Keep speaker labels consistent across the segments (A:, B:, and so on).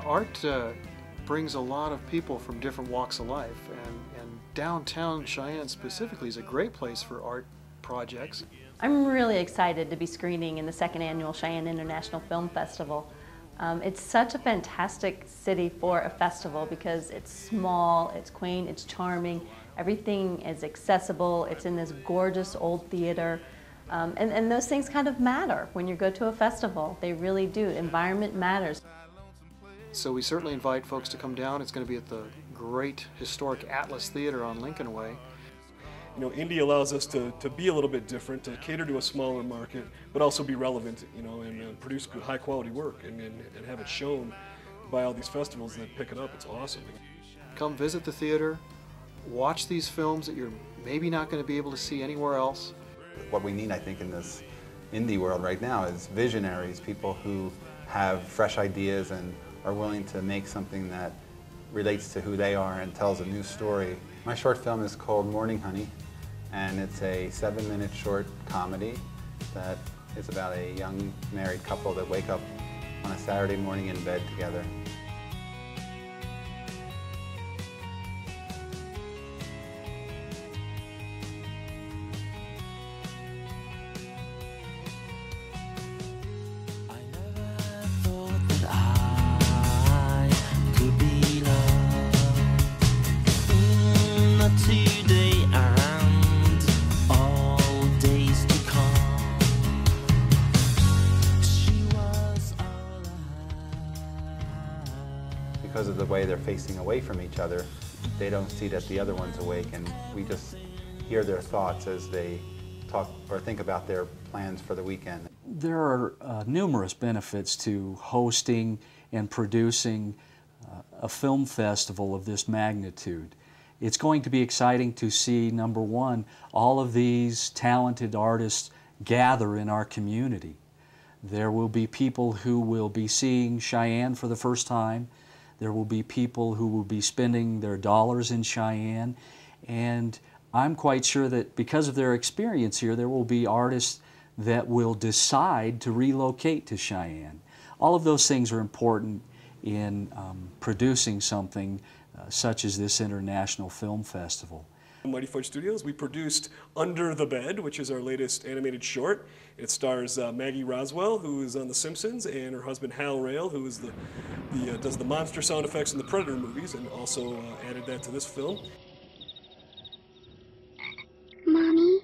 A: Art brings a lot of people from different walks of life, and downtown Cheyenne specifically is a great place for art projects.
B: I'm really excited to be screening in the second annual Cheyenne International Film Festival. It's such a fantastic city for a festival because it's small, it's quaint, it's charming, everything is accessible, it's in this gorgeous old theater, and those things kind of matter when you go to a festival. They really do. Environment matters.
A: So we certainly invite folks to come down. It's going to be at the great historic Atlas Theater on Lincoln Way.
C: You know, Indy allows us to be a little bit different, to cater to a smaller market, but also be relevant, you know, and produce good, high quality work and have it shown by all these festivals that pick it up. It's awesome.
A: Come visit the theater, watch these films that you're maybe not going to be able to see anywhere else.
D: What we need, I think, in this indie world right now is visionaries, people who have fresh ideas and are willing to make something that relates to who they are and tells a new story. My short film is called Morning Honey, and it's a 7-minute short comedy that is about a young married couple that wake up on a Saturday morning in bed together. Because of the way they're facing away from each other, they don't see that the other one's awake, and we just hear their thoughts as they talk or think about their plans for the weekend.
E: There are numerous benefits to hosting and producing a film festival of this magnitude. It's going to be exciting to see, number one, all of these talented artists gather in our community. There will be people who will be seeing Cheyenne for the first time. There will be people who will be spending their dollars in Cheyenne, and I'm quite sure that because of their experience here, there will be artists that will decide to relocate to Cheyenne. All of those things are important in producing something such as this International Film Festival.
C: Mighty Fudge Studios, we produced Under the Bed, which is our latest animated short. It stars Maggie Roswell, who is on The Simpsons, and her husband Hal Rail, who is does the monster sound effects in the Predator movies, and also added that to this film.
F: Mommy?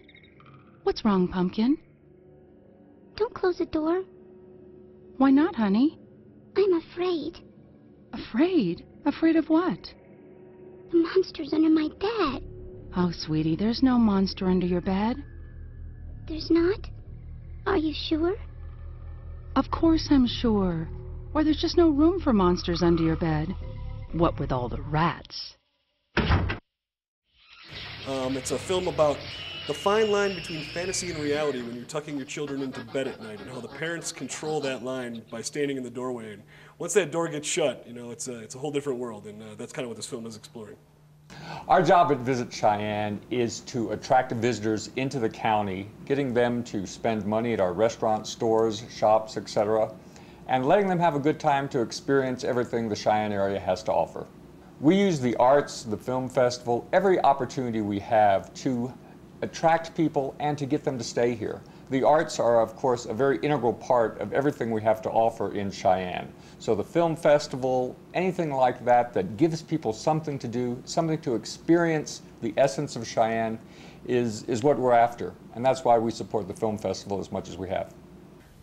G: What's wrong, Pumpkin?
F: Don't close the door.
G: Why not, honey?
F: I'm afraid.
G: Afraid? Afraid of what?
F: The monster's under my bed.
G: Oh, sweetie, there's no monster under your bed.
F: There's not? Are you sure?
G: Of course I'm sure. Or there's just no room for monsters under your bed. What with all the rats?
C: It's a film about the fine line between fantasy and reality when you're tucking your children into bed at night, and how the parents control that line by standing in the doorway. And once that door gets shut, you know, it's a whole different world, and that's kind of what this film is exploring.
H: Our job at Visit Cheyenne is to attract visitors into the county, getting them to spend money at our restaurants, stores, shops, etc., and letting them have a good time to experience everything the Cheyenne area has to offer. We use the arts, the film festival, every opportunity we have to attract people and to get them to stay here. The arts are, of course, a very integral part of everything we have to offer in Cheyenne. So the film festival, anything like that that gives people something to do, something to experience the essence of Cheyenne is what we're after. And that's why we support the film festival as much as we have.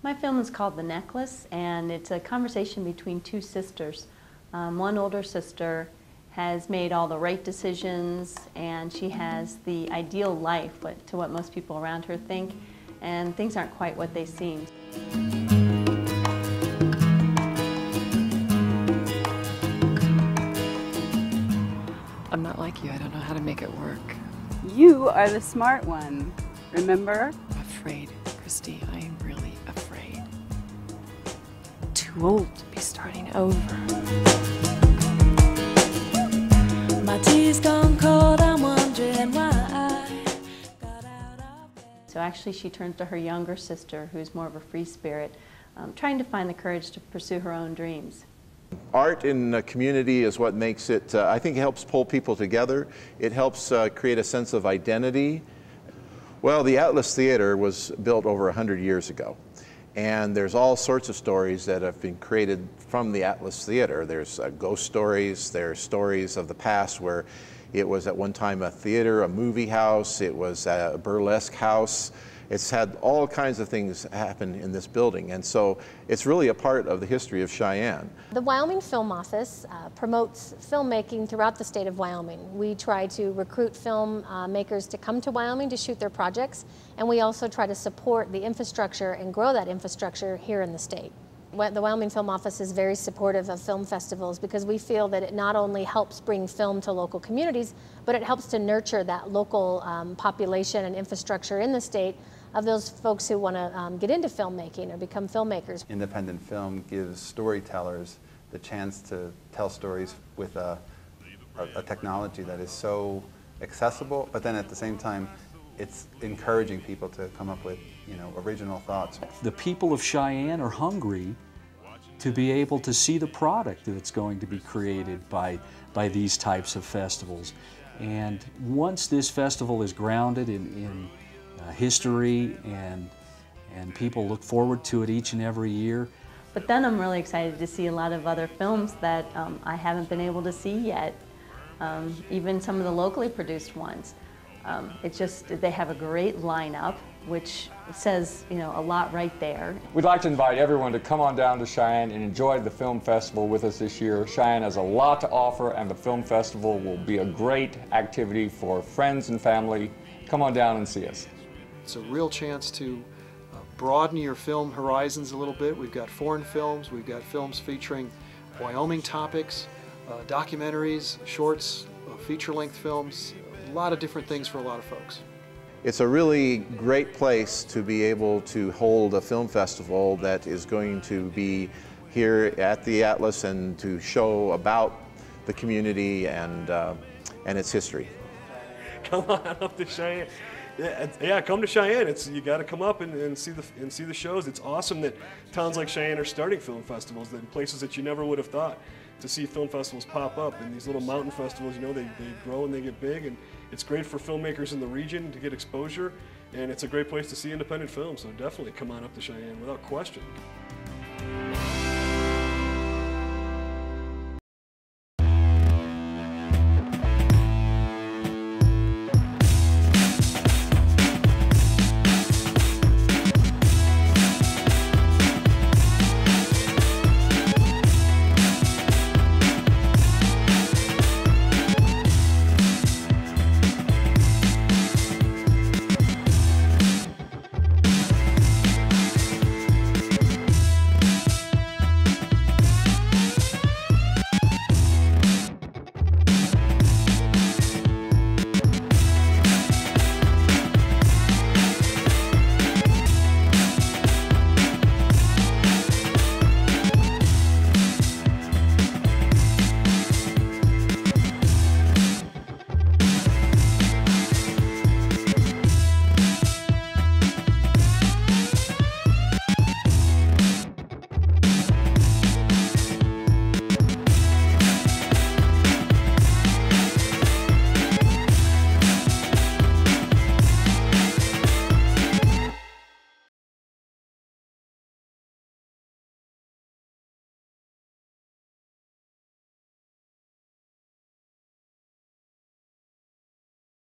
B: My film is called The Necklace, and it's a conversation between two sisters. One older sister has made all the right decisions, and she has the ideal life to what most people around her think, and things aren't quite what they seem.
I: I'm not like you. I don't know how to make it work.
J: You are the smart one, remember?
I: Afraid, Christy. I am really afraid. Too old to be starting over. My tea's gone cold, I'm wondering why.
B: So actually she turns to her younger sister, who's more of a free spirit, trying to find the courage to pursue her own dreams.
K: Art in a community is what makes it, I think it helps pull people together. It helps create a sense of identity. Well, the Atlas Theater was built over 100 years ago. And there's all sorts of stories that have been created from the Atlas Theater. There's ghost stories, there's stories of the past where it was at one time a theater, a movie house, it was a burlesque house. It's had all kinds of things happen in this building, and so it's really a part of the history of Cheyenne.
L: The Wyoming Film Office promotes filmmaking throughout the state of Wyoming. We try to recruit film makers to come to Wyoming to shoot their projects, and we also try to support the infrastructure and grow that infrastructure here in the state. The Wyoming Film Office is very supportive of film festivals because we feel that it not only helps bring film to local communities, but it helps to nurture that local population and infrastructure in the state of those folks who want to get into filmmaking or become filmmakers.
D: Independent film gives storytellers the chance to tell stories with a technology that is so accessible, but then at the same time, it's encouraging people to come up with, original thoughts.
E: The people of Cheyenne are hungry to be able to see the product that's going to be created by these types of festivals. And once this festival is grounded in history and people look forward to it each and every year.
B: But then I'm really excited to see a lot of other films that I haven't been able to see yet, even some of the locally produced ones. It's just, they have a great lineup, which says, a lot right there.
H: We'd like to invite everyone to come on down to Cheyenne and enjoy the film festival with us this year. Cheyenne has a lot to offer, and the film festival will be a great activity for friends and family. Come on down and see us.
A: It's a real chance to broaden your film horizons a little bit. We've got foreign films, we've got films featuring Wyoming topics, documentaries, shorts, feature-length films, a lot of different things for a lot of folks.
K: It's a really great place to be able to hold a film festival that is going to be here at the Atlas and to show about the community and its history.
C: Come on up to Cheyenne. Yeah, come to Cheyenne. You got to come up and see the shows. It's awesome that towns like Cheyenne are starting film festivals in places that you never would have thought to see film festivals pop up. And these little mountain festivals, they grow and they get big, and it's great for filmmakers in the region to get exposure, and it's a great place to see independent films. So definitely come on up to Cheyenne without question.